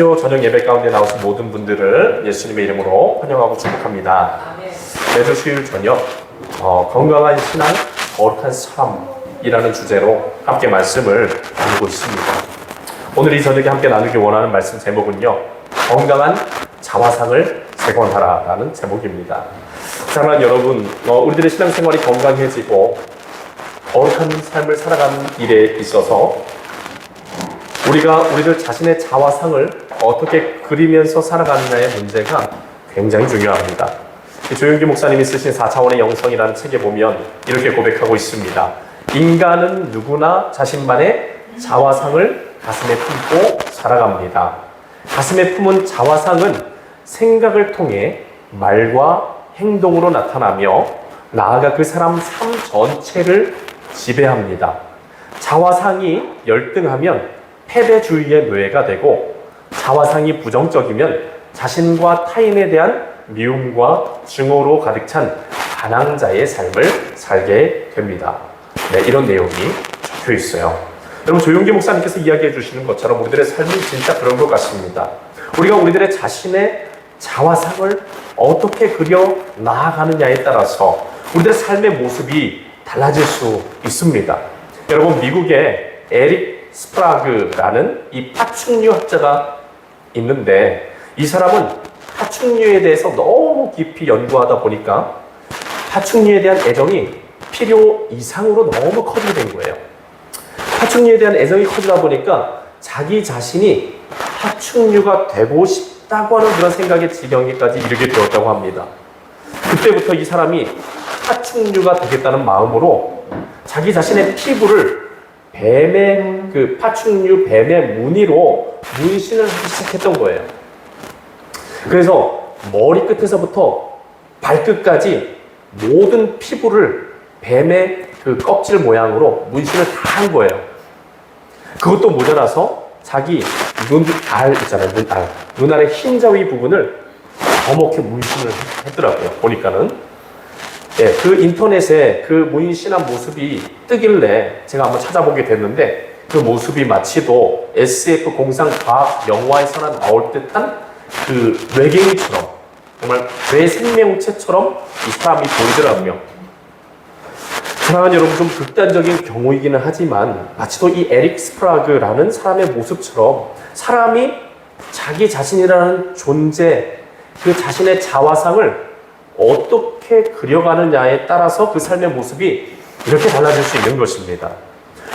안녕하세요. 저녁 예배 가운데 나오신 모든 분들을 예수님의 이름으로 환영하고 축복합니다. 매주 수요일 저녁 건강한 신앙, 거룩한 삶이라는 주제로 함께 말씀을 나누고 있습니다. 오늘 이 저녁에 함께 나누기 원하는 말씀 제목은요, 건강한 자화상을 재건하라라는 제목입니다. 사랑하는 여러분, 우리들의 신앙생활이 건강해지고 거룩한 삶을 살아가는 일에 있어서 우리가 우리들 자신의 자화상을 어떻게 그리면서 살아가느냐의 문제가 굉장히 중요합니다. 조용기 목사님이 쓰신 4차원의 영성이라는 책에 보면 이렇게 고백하고 있습니다. 인간은 누구나 자신만의 자화상을 가슴에 품고 살아갑니다. 가슴에 품은 자화상은 생각을 통해 말과 행동으로 나타나며 나아가 그 사람 삶 전체를 지배합니다. 자화상이 열등하면 패배주의의 노예가 되고, 자화상이 부정적이면 자신과 타인에 대한 미움과 증오로 가득 찬 반항자의 삶을 살게 됩니다. 네, 이런 내용이 적혀 있어요. 여러분, 조용기 목사님께서 이야기해 주시는 것처럼 우리들의 삶이 진짜 그런 것 같습니다. 우리가 우리들의 자신의 자화상을 어떻게 그려 나아가느냐에 따라서 우리들의 삶의 모습이 달라질 수 있습니다. 여러분, 미국의 에릭 스프라그라는 이 파충류 학자가 있는데, 이 사람은 파충류에 대해서 너무 깊이 연구하다 보니까 파충류에 대한 애정이 필요 이상으로 너무 커지게 된 거예요. 파충류에 대한 애정이 커지다 보니까 자기 자신이 파충류가 되고 싶다고 하는 그런 생각의 지경에까지 이르게 되었다고 합니다. 그때부터 이 사람이 파충류가 되겠다는 마음으로 자기 자신의 피부를 뱀의 파충류 뱀의 무늬로 문신을 하기 시작했던 거예요. 그래서 머리 끝에서부터 발끝까지 모든 피부를 뱀의 껍질 모양으로 문신을 다 한 거예요. 그것도 모자라서 자기 눈알 있잖아요. 눈알의 흰자위 부분을 검게 문신을 했더라고요. 보니까는. 네, 그 인터넷에 그 문신한 모습이 뜨길래 제가 한번 찾아보게 됐는데, 그 모습이 마치도 SF 공상 과학 영화에서나 나올 듯한 그 뇌갱이처럼, 정말 뇌생명체처럼 이 사람이 보이더라고요. 사랑하는 여러분, 좀 극단적인 경우이기는 하지만 마치도 이 에릭 스프라그라는 사람의 모습처럼 사람이 자기 자신이라는 존재, 그 자신의 자화상을 어떻게 그려가느냐에 따라서 그 삶의 모습이 이렇게 달라질 수 있는 것입니다.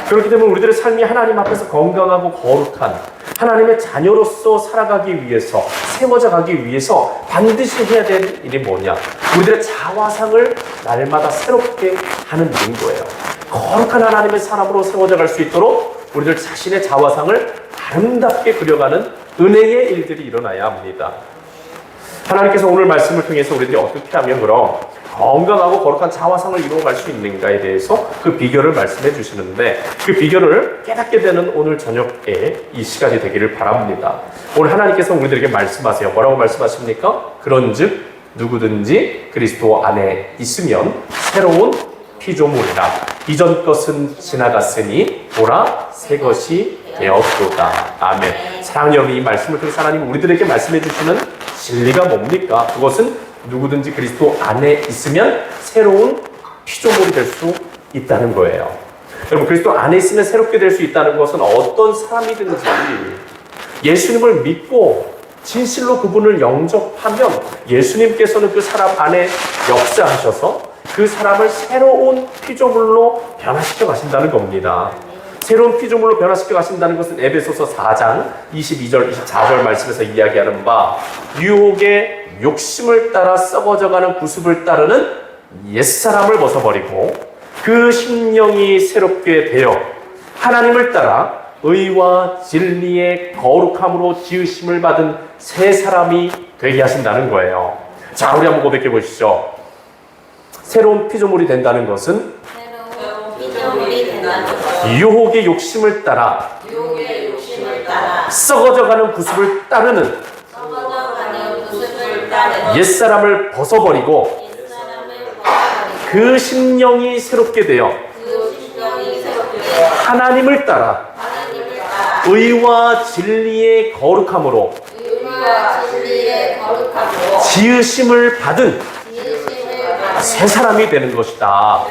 그렇기 때문에 우리들의 삶이 하나님 앞에서 건강하고 거룩한 하나님의 자녀로서 살아가기 위해서, 세워져 가기 위해서 반드시 해야 될 일이 뭐냐? 우리들의 자화상을 날마다 새롭게 하는 일인 거예요. 거룩한 하나님의 사람으로 세워져 갈 수 있도록 우리들 자신의 자화상을 아름답게 그려가는 은혜의 일들이 일어나야 합니다. 하나님께서 오늘 말씀을 통해서 우리들이 어떻게 하면 그럼 건강하고 거룩한 자화상을 이루어갈 수 있는가에 대해서 그 비결을 말씀해 주시는데, 그 비결을 깨닫게 되는 오늘 저녁에 이 시간이 되기를 바랍니다. 오늘 하나님께서 우리들에게 말씀하세요. 뭐라고 말씀하십니까? 그런즉 누구든지 그리스도 안에 있으면 새로운 피조물이라, 이전 것은 지나갔으니 보라 새 것이 되었도다. 아멘. 사랑하는 여러분, 이 말씀을 통해서 하나님 우리들에게 말씀해 주시는 진리가 뭡니까? 그것은 누구든지 그리스도 안에 있으면 새로운 피조물이 될 수 있다는 거예요. 여러분, 그리스도 안에 있으면 새롭게 될 수 있다는 것은 어떤 사람이든지 예수님을 믿고 진실로 그분을 영접하면 예수님께서는 그 사람 안에 역사하셔서 그 사람을 새로운 피조물로 변화시켜 가신다는 겁니다. 새로운 피조물로 변화시켜 가신다는 것은 에베소서 4장 22절 24절 말씀에서 이야기하는 바, 유혹의 욕심을 따라 썩어져가는 구습을 따르는 옛사람을 벗어버리고 그 심령이 새롭게 되어 하나님을 따라 의와 진리의 거룩함으로 지으심을 받은 새 사람이 되게 하신다는 거예요. 자, 우리 한번 고백해 보시죠. 새로운 피조물이 된다는 것은 유혹의 욕심을 따라 썩어져가는 구습을 따르는 옛사람을 벗어버리고 그 심령이 새롭게 되어 하나님을 따라 의와 진리의 거룩함으로 지으심을 받은 새 사람이 되는 것이다.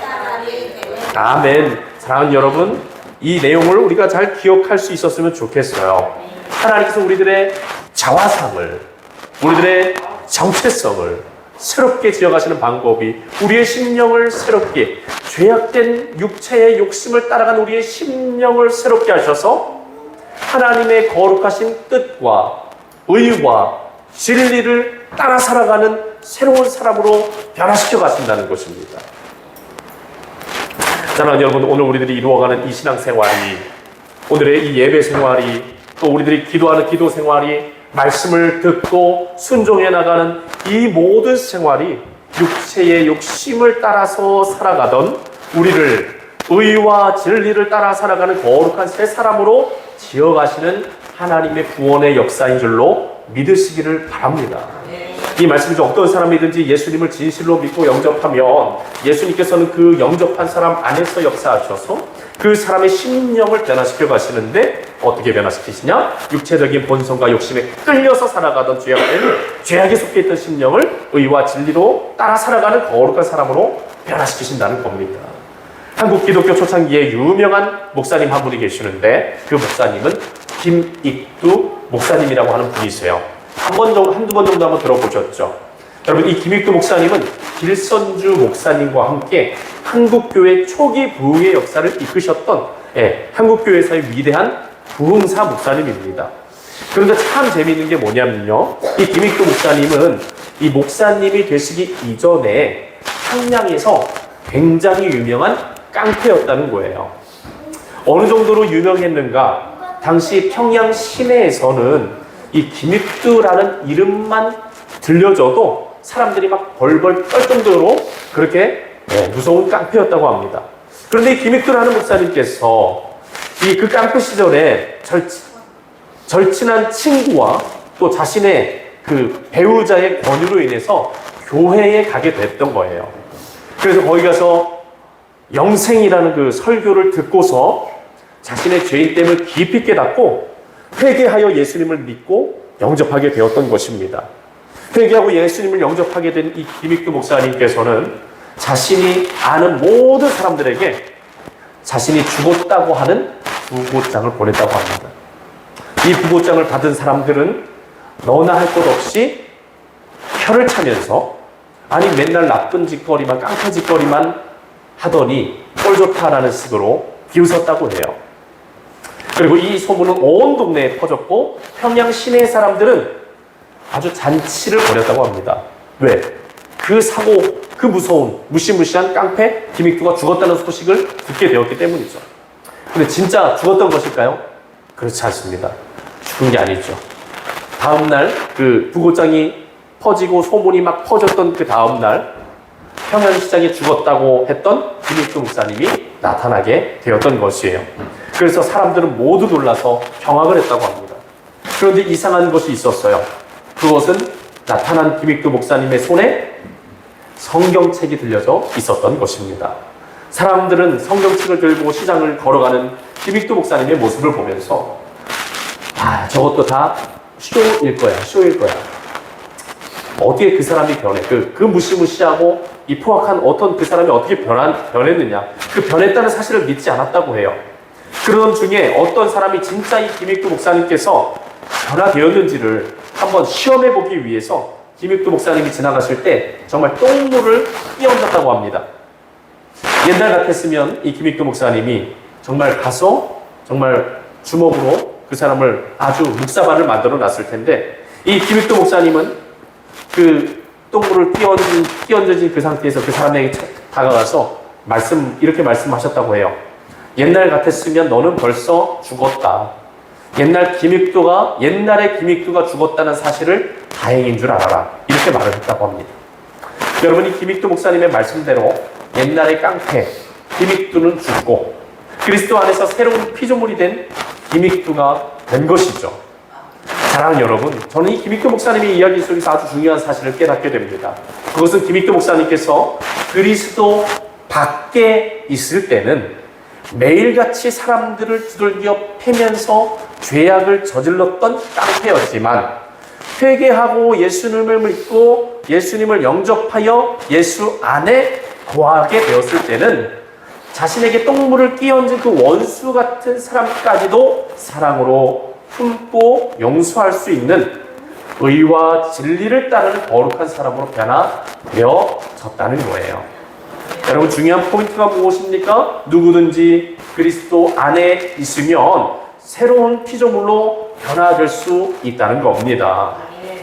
아멘. 사랑하는 여러분, 이 내용을 우리가 잘 기억할 수 있었으면 좋겠어요. 하나님께서 우리들의 자화상을, 우리들의 정체성을 새롭게 지어가시는 방법이 우리의 심령을 새롭게, 죄악된 육체의 욕심을 따라간 우리의 심령을 새롭게 하셔서 하나님의 거룩하신 뜻과 의와 진리를 따라 살아가는 새로운 사람으로 변화시켜 가신다는 것입니다. 사랑하는 여러분, 오늘 우리들이 이루어가는 이 신앙생활이, 오늘의 이 예배 생활이, 또 우리들이 기도하는 기도 생활이, 말씀을 듣고 순종해 나가는 이 모든 생활이 육체의 욕심을 따라서 살아가던 우리를 의와 진리를 따라 살아가는 거룩한 새 사람으로 지어가시는 하나님의 구원의 역사인 줄로 믿으시기를 바랍니다. 이 말씀이 어떤 사람이든지 예수님을 진실로 믿고 영접하면 예수님께서는 그 영접한 사람 안에서 역사하셔서 그 사람의 심령을 변화시켜 가시는데, 어떻게 변화시키시냐? 육체적인 본성과 욕심에 끌려서 살아가던 죄악에 속해 있던 심령을 의와 진리로 따라 살아가는 거룩한 사람으로 변화시키신다는 겁니다. 한국 기독교 초창기에 유명한 목사님 한 분이 계시는데, 그 목사님은 김익두 목사님이라고 하는 분이세요. 한두 번 정도 한번 들어보셨죠? 여러분, 이 김익두 목사님은 길선주 목사님과 함께 한국교회 초기 부흥의 역사를 이끄셨던 한국교회에서의 위대한 부흥사 목사님입니다. 그런데 참 재미있는 게 뭐냐면요, 이 김익두 목사님은 이 목사님이 되시기 이전에 평양에서 굉장히 유명한 깡패였다는 거예요. 어느 정도로 유명했는가? 당시 평양 시내에서는 이 김익두라는 이름만 들려줘도 사람들이 막 벌벌 떨 정도로 그렇게 무서운 깡패였다고 합니다. 그런데 이 김익두라는 목사님께서 그 깡패 시절에 절친한 친구와 또 자신의 그 배우자의 권유로 인해서 교회에 가게 됐던 거예요. 그래서 거기 가서 영생이라는 그 설교를 듣고서 자신의 죄인됨을 깊이 깨닫고 회개하여 예수님을 믿고 영접하게 되었던 것입니다. 회개하고 예수님을 영접하게 된 이 김익두 목사님께서는 자신이 아는 모든 사람들에게 자신이 죽었다고 하는 부고장을 보냈다고 합니다. 이 부고장을 받은 사람들은 너나 할 것 없이 혀를 차면서, 아니 맨날 나쁜 짓거리만, 깡패 짓거리만 하더니 꼴 좋다라는 식으로 비웃었다고 해요. 그리고 이 소문은 온 동네에 퍼졌고 평양 시내 사람들은 아주 잔치를 벌였다고 합니다. 왜? 그 사고, 그 무서운 무시무시한 깡패 김익두가 죽었다는 소식을 듣게 되었기 때문이죠. 근데 진짜 죽었던 것일까요? 그렇지 않습니다. 죽은 게 아니죠. 다음날 그 부고장이 퍼지고 소문이 막 퍼졌던 그 다음날 평양시장에 죽었다고 했던 김익두 목사님이 나타나게 되었던 것이에요. 그래서 사람들은 모두 놀라서 경악을 했다고 합니다. 그런데 이상한 것이 있었어요. 그것은 나타난 김익두 목사님의 손에 성경책이 들려져 있었던 것입니다. 사람들은 성경책을 들고 시장을 걸어가는 김익두 목사님의 모습을 보면서 저것도 다 쇼일 거야. 어떻게 그 사람이 변해? 그 무시무시하고 이 포악한 어떤 그 사람이 어떻게 변했느냐? 그 변했다는 사실을 믿지 않았다고 해요. 그러던 중에 어떤 사람이 진짜 이 김익두 목사님께서 변화되었는지를 한번 시험해보기 위해서 김익두 목사님이 지나가실 때 정말 똥물을 끼얹었다고 합니다. 옛날 같았으면 이 김익두 목사님이 정말 가서 정말 주먹으로 그 사람을 아주 묵사발을 만들어 놨을 텐데, 이 김익두 목사님은 그 똥물을 끼얹어진 그 상태에서 그 사람에게 다가가서 이렇게 말씀하셨다고 해요. 옛날 같았으면 너는 벌써 죽었다. 옛날에 김익두가 죽었다는 사실을 다행인 줄 알아라. 이렇게 말을 했다고 합니다. 여러분, 이 김익두 목사님의 말씀대로 옛날의 깡패 김익두는 죽고 그리스도 안에서 새로운 피조물이 된 김익두가 된 것이죠. 사랑하는 여러분, 저는 이 김익두 목사님의 이야기 속에서 아주 중요한 사실을 깨닫게 됩니다. 그것은 김익두 목사님께서 그리스도 밖에 있을 때는 매일같이 사람들을 두들겨 패면서 죄악을 저질렀던 깡패였지만 회개하고 예수님을 믿고 예수님을 영접하여 예수 안에 거하게 되었을 때는 자신에게 똥물을 끼얹은 그 원수 같은 사람까지도 사랑으로 품고 용서할 수 있는 의와 진리를 따르는 거룩한 사람으로 변화되어졌다는 거예요. 여러분, 중요한 포인트가 무엇입니까? 누구든지 그리스도 안에 있으면 새로운 피조물로 변화될 수 있다는 겁니다.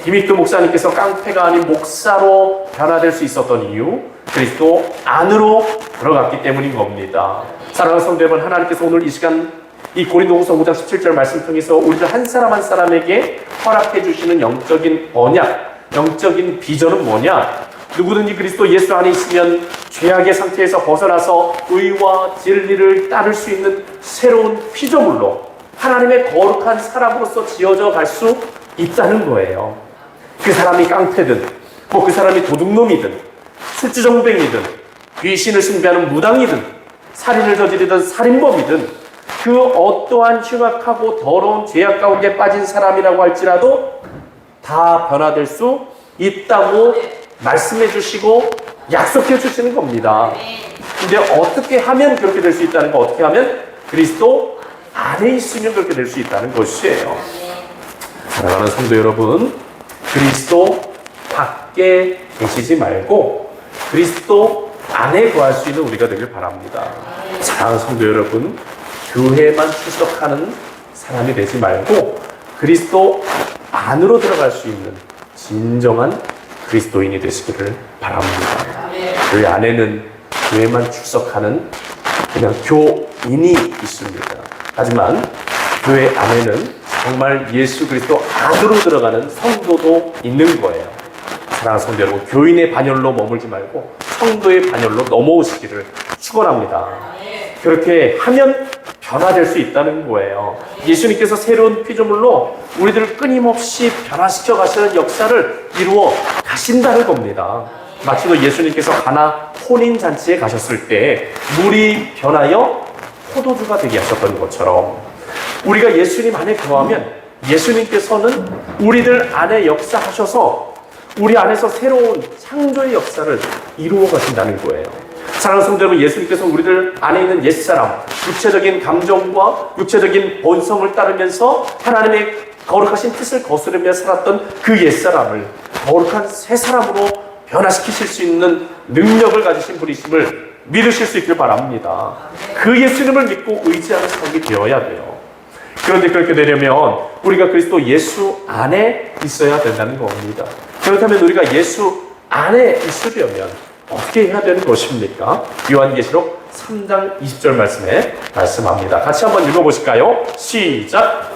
김익두 목사님께서 깡패가 아닌 목사로 변화될 수 있었던 이유, 그리스도 안으로 들어갔기 때문인 겁니다. 사랑하는 성도 여러분, 하나님께서 오늘 이 시간 이 고린도후서 5장 17절 말씀 통해서 우리들 한 사람 한 사람에게 허락해 주시는 영적인 언약, 영적인 비전은 뭐냐? 누구든지 그리스도 예수 안에 있으면 죄악의 상태에서 벗어나서 의와 진리를 따를 수 있는 새로운 피조물로 하나님의 거룩한 사람으로서 지어져 갈 수 있다는 거예요. 그 사람이 깡패든 그 사람이 도둑놈이든 술주정뱅이든 귀신을 숭배하는 무당이든 살인을 저지르던 살인범이든 그 어떠한 흉악하고 더러운 죄악 가운데 빠진 사람이라고 할지라도 다 변화될 수 있다고 말씀해 주시고 약속해 주시는 겁니다. 근데 어떻게 하면 그렇게 될 수 있다는 거, 어떻게 하면 그리스도 안에 있으면 그렇게 될 수 있다는 것이에요. 사랑하는 성도 여러분, 그리스도 밖에 계시지 말고 그리스도 안에 거할 수 있는 우리가 되길 바랍니다. 사랑하는 성도 여러분, 교회만 출석하는 사람이 되지 말고 그리스도 안으로 들어갈 수 있는 진정한 그리스도인이 되시기를 바랍니다. 교회 안에는 교회만 출석하는 그냥 교인이 있습니다. 하지만 교회 안에는 정말 예수 그리스도 안으로 들어가는 성도도 있는 거예요. 사랑하는 성도 여러분, 교인의 반열로 머물지 말고 성도의 반열로 넘어오시기를 축원합니다. 그렇게 하면 변화될 수 있다는 거예요. 예수님께서 새로운 피조물로 우리들을 끊임없이 변화시켜 가시는 역사를 이루어 가신다는 겁니다. 마치도 예수님께서 가나 혼인잔치에 가셨을 때 물이 변하여 포도주가 되게 하셨던 것처럼 우리가 예수님 안에 거하면 예수님께서는 우리들 안에 역사하셔서 우리 안에서 새로운 창조의 역사를 이루어 가신다는 거예요. 사랑하는 성도 여러분, 예수님께서 우리들 안에 있는 옛사람, 육체적인 감정과 육체적인 본성을 따르면서 하나님의 거룩하신 뜻을 거스르며 살았던 그 옛사람을 거룩한 새 사람으로 변화시키실 수 있는 능력을 가지신 분이심을 믿으실 수 있길 바랍니다. 그 예수님을 믿고 의지하는 삶이 되어야 돼요. 그런데 그렇게 되려면 우리가 그리스도 예수 안에 있어야 된다는 겁니다. 그렇다면 우리가 예수 안에 있으려면 어떻게 해야 되는 것입니까? 요한계시록 3장 20절 말씀에 말씀합니다. 같이 한번 읽어보실까요? 시작!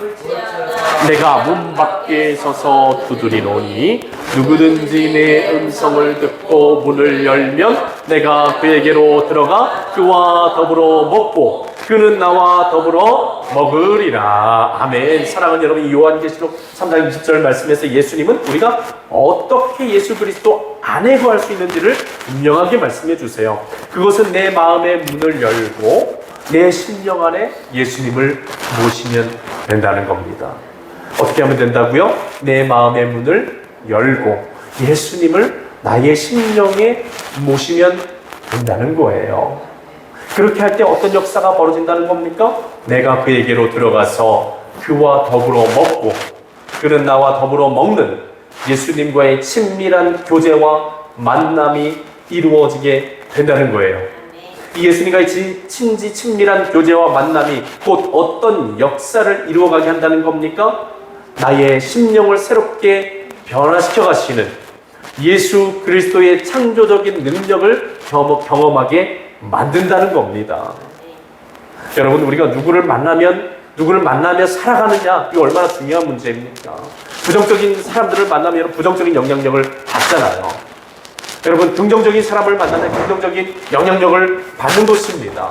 내가 문 밖에 서서 두드리노니 누구든지 내 음성을 듣고 문을 열면 내가 그에게로 들어가 그와 더불어 먹고 그는 나와 더불어 먹으리라. 아멘. 사랑하는 여러분, 요한계시록 3장 20절 말씀에서 예수님은 우리가 어떻게 예수 그리스도 안에 거할 수 있는지를 분명하게 말씀해 주세요. 그것은 내 마음의 문을 열고 내 심령 안에 예수님을 모시면 된다는 겁니다. 어떻게 하면 된다고요? 내 마음의 문을 열고 예수님을 나의 심령에 모시면 된다는 거예요. 그렇게 할 때 어떤 역사가 벌어진다는 겁니까? 내가 그에게로 들어가서 그와 더불어 먹고 그는 나와 더불어 먹는 예수님과의 친밀한 교제와 만남이 이루어지게 된다는 거예요. 이 예수님과의 친밀한 교제와 만남이 곧 어떤 역사를 이루어가게 한다는 겁니까? 나의 심령을 새롭게 변화시켜 가시는 예수 그리스도의 창조적인 능력을 경험하게 만든다는 겁니다. 여러분, 우리가 누구를 만나며 살아가느냐, 이거 얼마나 중요한 문제입니까? 부정적인 사람들을 만나면 부정적인 영향력을 받잖아요. 여러분, 긍정적인 사람을 만나면 긍정적인 영향력을 받는 것입니다.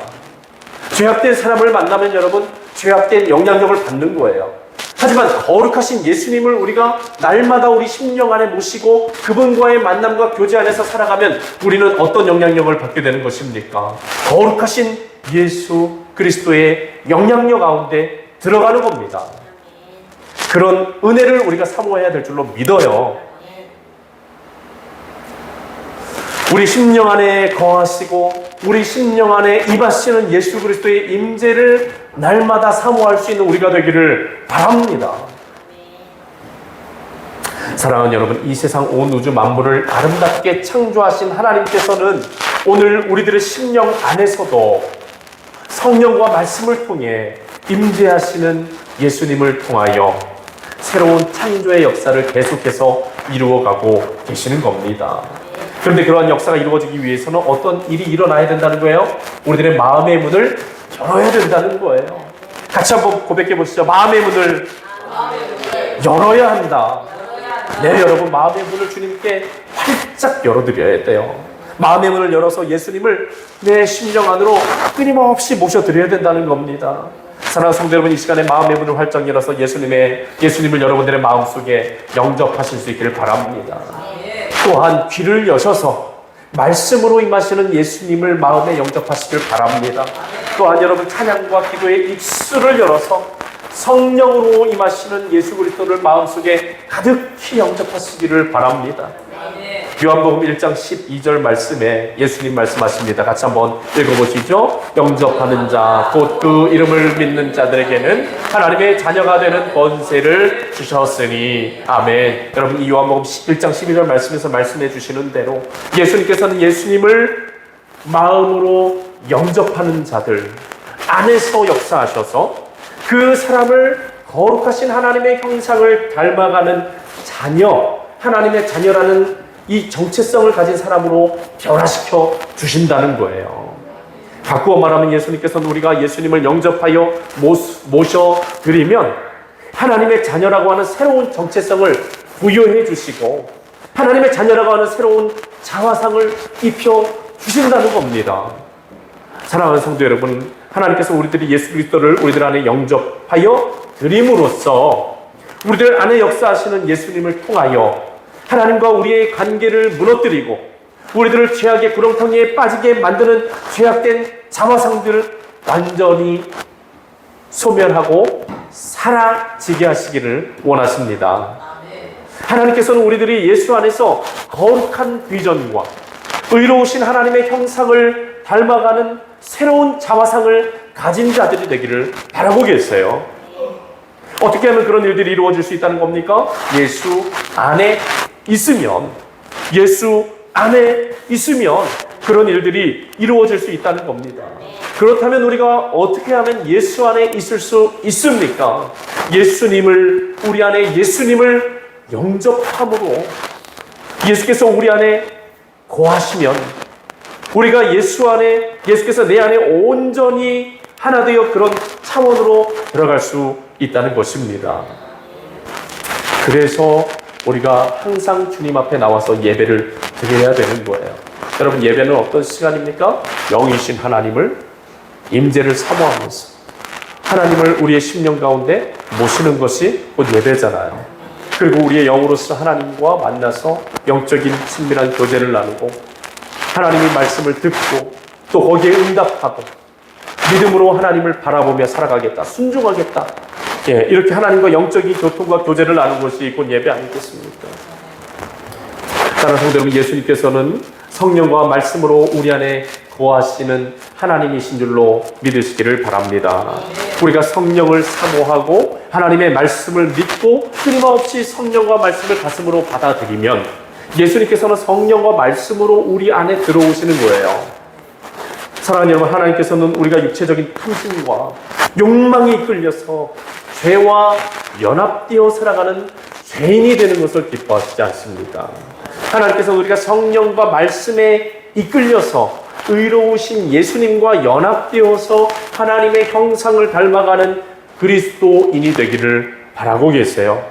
죄악된 사람을 만나면 여러분, 죄악된 영향력을 받는 거예요. 하지만 거룩하신 예수님을 우리가 날마다 우리 심령 안에 모시고 그분과의 만남과 교제 안에서 살아가면 우리는 어떤 영향력을 받게 되는 것입니까? 거룩하신 예수 그리스도의 영향력 가운데 들어가는 겁니다. 그런 은혜를 우리가 사모해야 될 줄로 믿어요. 우리 심령 안에 거하시고 우리 심령 안에 임하시는 예수 그리스도의 임재를 날마다 사모할 수 있는 우리가 되기를 바랍니다. 사랑하는 여러분, 이 세상 온 우주 만물을 아름답게 창조하신 하나님께서는 오늘 우리들의 심령 안에서도 성령과 말씀을 통해 임재하시는 예수님을 통하여 새로운 창조의 역사를 계속해서 이루어가고 계시는 겁니다. 그런데 그러한 역사가 이루어지기 위해서는 어떤 일이 일어나야 된다는 거예요? 우리들의 마음의 문을 열어야 된다는 거예요. 같이 한번 고백해 보시죠. 마음의 문을 열어야 한다. 네, 여러분, 마음의 문을 주님께 활짝 열어드려야 돼요. 마음의 문을 열어서 예수님을 내 심령 안으로 끊임없이 모셔드려야 된다는 겁니다. 사랑하는 성도 여러분, 이 시간에 마음의 문을 활짝 열어서 예수님을 여러분들의 마음속에 영접하실 수 있기를 바랍니다. 또한 귀를 여셔서 말씀으로 임하시는 예수님을 마음에 영접하시길 바랍니다. 또한 여러분, 찬양과 기도의 입술을 열어서 성령으로 임하시는 예수 그리스도를 마음속에 가득히 영접하시기를 바랍니다. 요한복음 1장 12절 말씀에 예수님 말씀하십니다. 같이 한번 읽어보시죠. 영접하는 자, 곧 그 이름을 믿는 자들에게는 하나님의 자녀가 되는 권세를 주셨으니. 아멘. 여러분, 이 요한복음 1장 12절 말씀에서 말씀해 주시는 대로 예수님께서는 예수님을 마음으로 영접하는 자들 안에서 역사하셔서 그 사람을 거룩하신 하나님의 형상을 닮아가는 자녀, 하나님의 자녀라는 이 정체성을 가진 사람으로 변화시켜 주신다는 거예요. 바꾸어 말하면 예수님께서는 우리가 예수님을 영접하여 모셔드리면 하나님의 자녀라고 하는 새로운 정체성을 부여해 주시고 하나님의 자녀라고 하는 새로운 자화상을 입혀 주신다는 겁니다. 사랑하는 성도 여러분, 하나님께서 우리들이 예수 그리스도를 우리들 안에 영접하여 드림으로써 우리들 안에 역사하시는 예수님을 통하여 하나님과 우리의 관계를 무너뜨리고 우리들을 죄악의 구렁텅이에 빠지게 만드는 죄악된 자화상들을 완전히 소멸하고 사라지게 하시기를 원하십니다. 하나님께서는 우리들이 예수 안에서 거룩한 비전과 의로우신 하나님의 형상을 닮아가는 새로운 자화상을 가진 자들이 되기를 바라고 계세요. 어떻게 하면 그런 일들이 이루어질 수 있다는 겁니까? 예수 안에 있으면 그런 일들이 이루어질 수 있다는 겁니다. 그렇다면 우리가 어떻게 하면 예수 안에 있을 수 있습니까? 우리 안에 예수님을 영접함으로 예수께서 우리 안에 거하시면 우리가 예수께서 내 안에 온전히 하나 되어 그런 차원으로 들어갈 수 있다는 것입니다. 그래서 우리가 항상 주님 앞에 나와서 예배를 드려야 되는 거예요. 여러분, 예배는 어떤 시간입니까? 영이신 하나님을 임재를 사모하면서 하나님을 우리의 심령 가운데 모시는 것이 곧 예배잖아요. 그리고 우리의 영으로서 하나님과 만나서 영적인 친밀한 교제를 나누고 하나님의 말씀을 듣고 또 거기에 응답하고 믿음으로 하나님을 바라보며 살아가겠다, 순종하겠다. 이렇게 하나님과 영적인 교통과 교제를 나누는 것이 곧 예배 아니겠습니까? 사랑하는 성도 여러분, 예수님께서는 성령과 말씀으로 우리 안에 거하시는 하나님이신 줄로 믿으시기를 바랍니다. 우리가 성령을 사모하고 하나님의 말씀을 믿고 끊임없이 성령과 말씀을 가슴으로 받아들이면 예수님께서는 성령과 말씀으로 우리 안에 들어오시는 거예요. 사랑하는 여러분, 하나님께서는 우리가 육체적인 탐심과 욕망이 이끌려서 죄와 연합되어 살아가는 죄인이 되는 것을 기뻐하시지 않습니다. 하나님께서는 우리가 성령과 말씀에 이끌려서 의로우신 예수님과 연합되어서 하나님의 형상을 닮아가는 그리스도인이 되기를 바라고 계세요.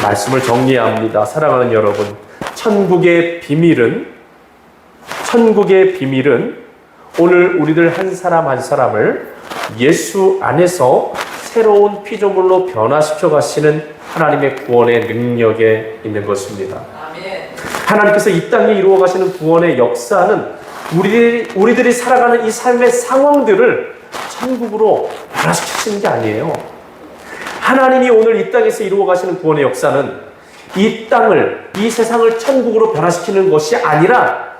말씀을 정리해야 합니다. 사랑하는 여러분, 천국의 비밀은 오늘 우리들 한 사람 한 사람을 예수 안에서 새로운 피조물로 변화시켜 가시는 하나님의 구원의 능력에 있는 것입니다. 하나님께서 이 땅에 이루어 가시는 구원의 역사는 우리들이 살아가는 이 삶의 상황들을 천국으로 변화시키시는 게 아니에요. 하나님이 오늘 이 땅에서 이루어 가시는 구원의 역사는 이 땅을, 이 세상을 천국으로 변화시키는 것이 아니라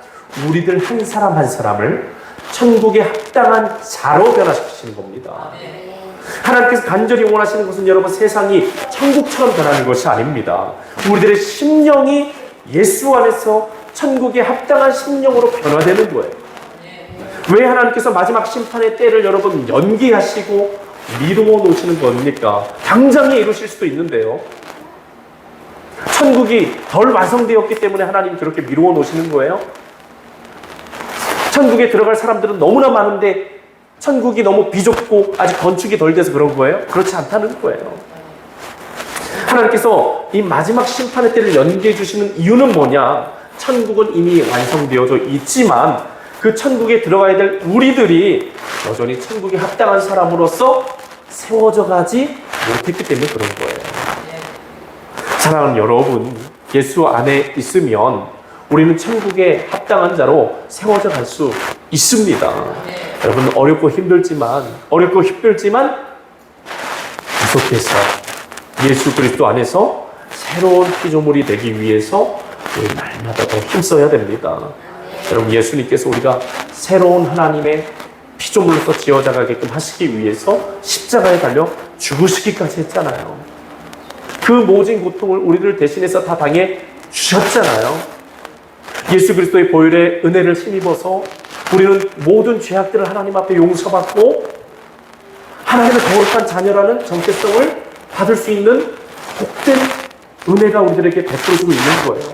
우리들 한 사람 한 사람을 천국에 합당한 자로 변화시키시는 겁니다. 하나님께서 간절히 원하시는 것은 여러분 세상이 천국처럼 변하는 것이 아닙니다. 우리들의 심령이 예수 안에서 천국에 합당한 심령으로 변화되는 거예요. 왜 하나님께서 마지막 심판의 때를 여러분 연기하시고 미루어 놓으시는 겁니까? 당장에 이루실 수도 있는데요. 천국이 덜 완성되었기 때문에 하나님이 그렇게 미루어 놓으시는 거예요. 천국에 들어갈 사람들은 너무나 많은데 천국이 너무 비좁고 아직 건축이 덜 돼서 그런 거예요? 그렇지 않다는 거예요. 하나님께서 이 마지막 심판의 때를 연기해 주시는 이유는 뭐냐? 천국은 이미 완성되어져 있지만 그 천국에 들어가야 될 우리들이 여전히 천국에 합당한 사람으로서 세워져 가지 못했기 때문에 그런 거예요. 사랑하는 여러분, 예수 안에 있으면 우리는 천국에 합당한 자로 세워져 갈 수 있습니다. 여러분 어렵고 힘들지만 계속해서 예수 그리스도 안에서 새로운 피조물이 되기 위해서 우리 날마다 더 힘써야 됩니다. 여러분 예수님께서 우리가 새로운 하나님의 피조물로서 지어져가게끔 하시기 위해서 십자가에 달려 죽으시기까지 했잖아요. 그 모진 고통을 우리를 대신해서 다 당해 주셨잖아요. 예수 그리스도의 보혈의 은혜를 힘입어서 우리는 모든 죄악들을 하나님 앞에 용서받고 하나님의 거룩한 자녀라는 정체성을 받을 수 있는 복된 은혜가 우리들에게 베풀어지고 있는 거예요.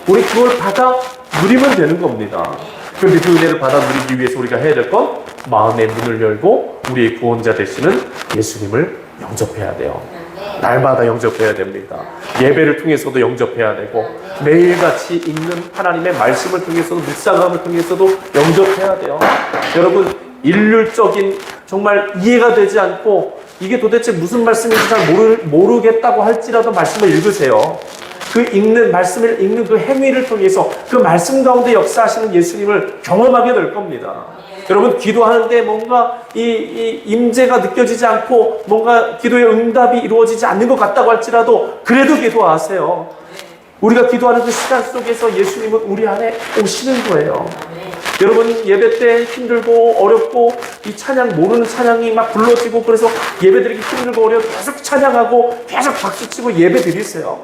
우리 그걸 받아 누리면 되는 겁니다. 그런데 그 은혜를 받아 누리기 위해서 우리가 해야 될 건 마음의 문을 열고 우리의 구원자 되시는 예수님을 영접해야 돼요. 날마다 영접해야 됩니다. 예배를 통해서도 영접해야 되고 매일같이 읽는 하나님의 말씀을 통해서도 묵상함을 통해서도 영접해야 돼요. 여러분 일률적인 정말 이해가 되지 않고 이게 도대체 무슨 말씀인지 잘 모르겠다고 할지라도 말씀을 읽으세요. 그 말씀을 읽는 그 행위를 통해서 그 말씀 가운데 역사하시는 예수님을 경험하게 될 겁니다. 여러분 기도하는데 뭔가 이 임재가 느껴지지 않고 뭔가 기도의 응답이 이루어지지 않는 것 같다고 할지라도 그래도 기도하세요. 우리가 기도하는 그 시간 속에서 예수님은 우리 안에 오시는 거예요. 여러분 예배 때 힘들고 어렵고 이 찬양 모르는 찬양이 막 불러지고 그래서 예배드리기 힘들고 어려워 계속 찬양하고 계속 박수치고 예배 드리세요.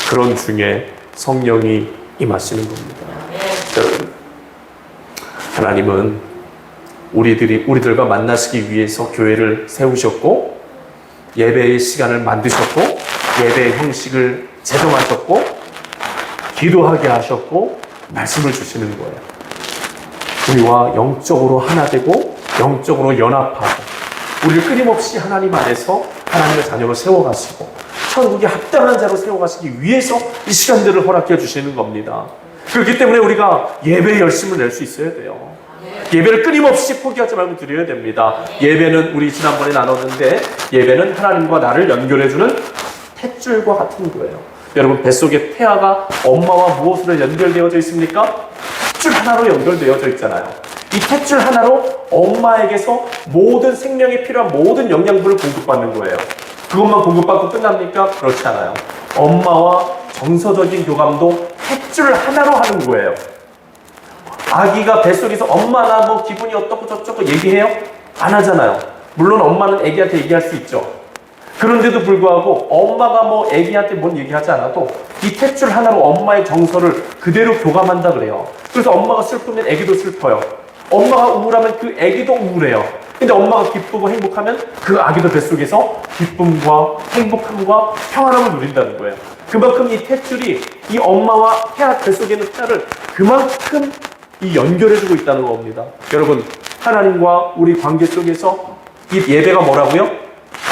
그런 중에 성령이 임하시는 겁니다. 여러분 하나님은 우리들과 만나시기 위해서 교회를 세우셨고 예배의 시간을 만드셨고 예배의 형식을 제정하셨고 기도하게 하셨고 말씀을 주시는 거예요. 우리와 영적으로 하나 되고 영적으로 연합하고 우리를 끊임없이 하나님 안에서 하나님의 자녀로 세워가시고 천국에 합당한 자로 세워가시기 위해서 이 시간들을 허락해 주시는 겁니다. 그렇기 때문에 우리가 예배에 열심을 낼 수 있어야 돼요. 예배를 끊임없이 포기하지 말고 드려야 됩니다. 예배는 우리 지난번에 나눴는데 예배는 하나님과 나를 연결해주는 탯줄과 같은 거예요. 여러분 뱃속에 태아가 엄마와 무엇으로 연결되어져 있습니까? 탯줄 하나로 연결되어져 있잖아요. 이 탯줄 하나로 엄마에게서 모든 생명에 필요한 모든 영양분을 공급받는 거예요. 그것만 공급받고 끝납니까? 그렇지 않아요. 엄마와 정서적인 교감도 탯줄 하나로 하는 거예요. 아기가 뱃속에서 엄마나 뭐 기분이 어떻고 저쩌고 얘기해요? 안 하잖아요. 물론 엄마는 아기한테 얘기할 수 있죠. 그런데도 불구하고 엄마가 뭐 아기한테 뭔 얘기하지 않아도 이 탯줄 하나로 엄마의 정서를 그대로 교감한다 그래요. 그래서 엄마가 슬프면 아기도 슬퍼요. 엄마가 우울하면 그 아기도 우울해요. 근데 엄마가 기쁘고 행복하면 그 아기도 뱃속에서 기쁨과 행복함과 평안함을 누린다는 거예요. 그만큼 이 탯줄이 이 엄마와 태아 뱃속에 있는 태아를 그만큼 이 연결해주고 있다는 겁니다. 여러분 하나님과 우리 관계 속에서 이 예배가 뭐라고요?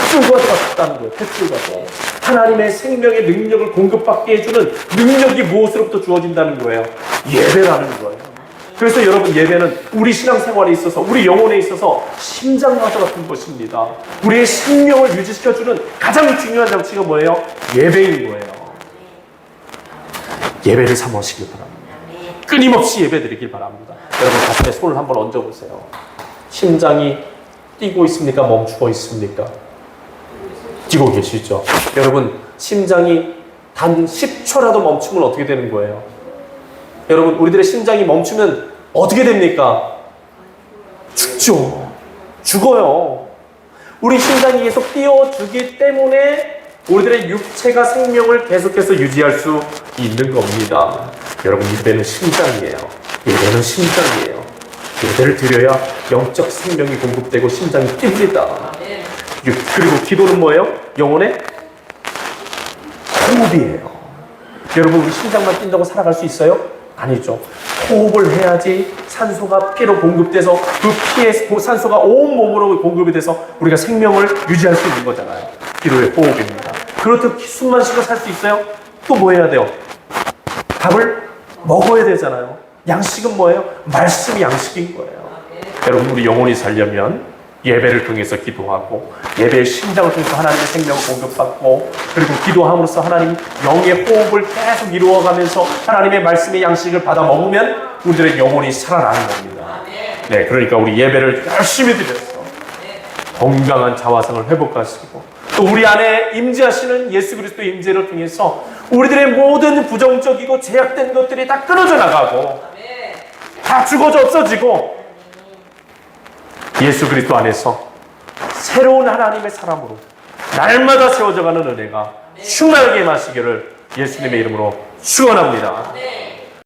탯줄과 같다는 거예요. 탯줄과 하나님의 생명의 능력을 공급받게 해주는 능력이 무엇으로부터 주어진다는 거예요? 예배라는 거예요. 그래서 여러분, 예배는 우리 신앙생활에 있어서, 우리 영혼에 있어서 심장마저 같은 것입니다. 우리의 생명을 유지시켜주는 가장 중요한 장치가 뭐예요? 예배인 거예요. 예배를 삼으시길 바랍니다. 끊임없이 예배 드리길 바랍니다. 여러분, 가슴에 손을 한번 얹어보세요. 심장이 뛰고 있습니까? 멈추고 있습니까? 뛰고 계시죠? 여러분, 심장이 단 10초라도 멈추면 어떻게 되는 거예요? 여러분, 우리들의 심장이 멈추면 어떻게 됩니까? 죽죠. 죽어요. 우리 심장이 계속 뛰어주기 때문에 우리들의 육체가 생명을 계속해서 유지할 수 있는 겁니다. 여러분, 예배는 심장이에요. 예배는 심장이에요. 예배를 드려야 영적 생명이 공급되고 심장이 뜁니다. 그리고 기도는 뭐예요? 영혼의 호흡이에요. 여러분, 우리 심장만 뛴다고 살아갈 수 있어요? 아니죠. 호흡을 해야지 산소가 피로 공급돼서 그 피에 산소가 온 몸으로 공급이 돼서 우리가 생명을 유지할 수 있는 거잖아요. 기도의 호흡입니다. 그렇다고 숨만 쉬고 살 수 있어요? 또 뭐 해야 돼요? 밥을 먹어야 되잖아요. 양식은 뭐예요? 말씀이 양식인 거예요. 여러분, 우리 영혼이 살려면 예배를 통해서 기도하고, 예배의 심장을 통해서 하나님의 생명을 공급받고, 그리고 기도함으로써 하나님 영의 호흡을 계속 이루어가면서 하나님의 말씀의 양식을 받아 먹으면 우리들의 영혼이 살아나는 겁니다. 네, 그러니까 우리 예배를 열심히 드려서 건강한 자화상을 회복하시고, 또 우리 안에 임재하시는 예수 그리스도의 임재를 통해서 우리들의 모든 부정적이고 제약된 것들이 다 끊어져 나가고, 다 죽어져 없어지고, 예수 그리스도 안에서 새로운 하나님의 사람으로 날마다 세워져가는 은혜가 충만하게 마시기를 예수님의 이름으로 축원합니다.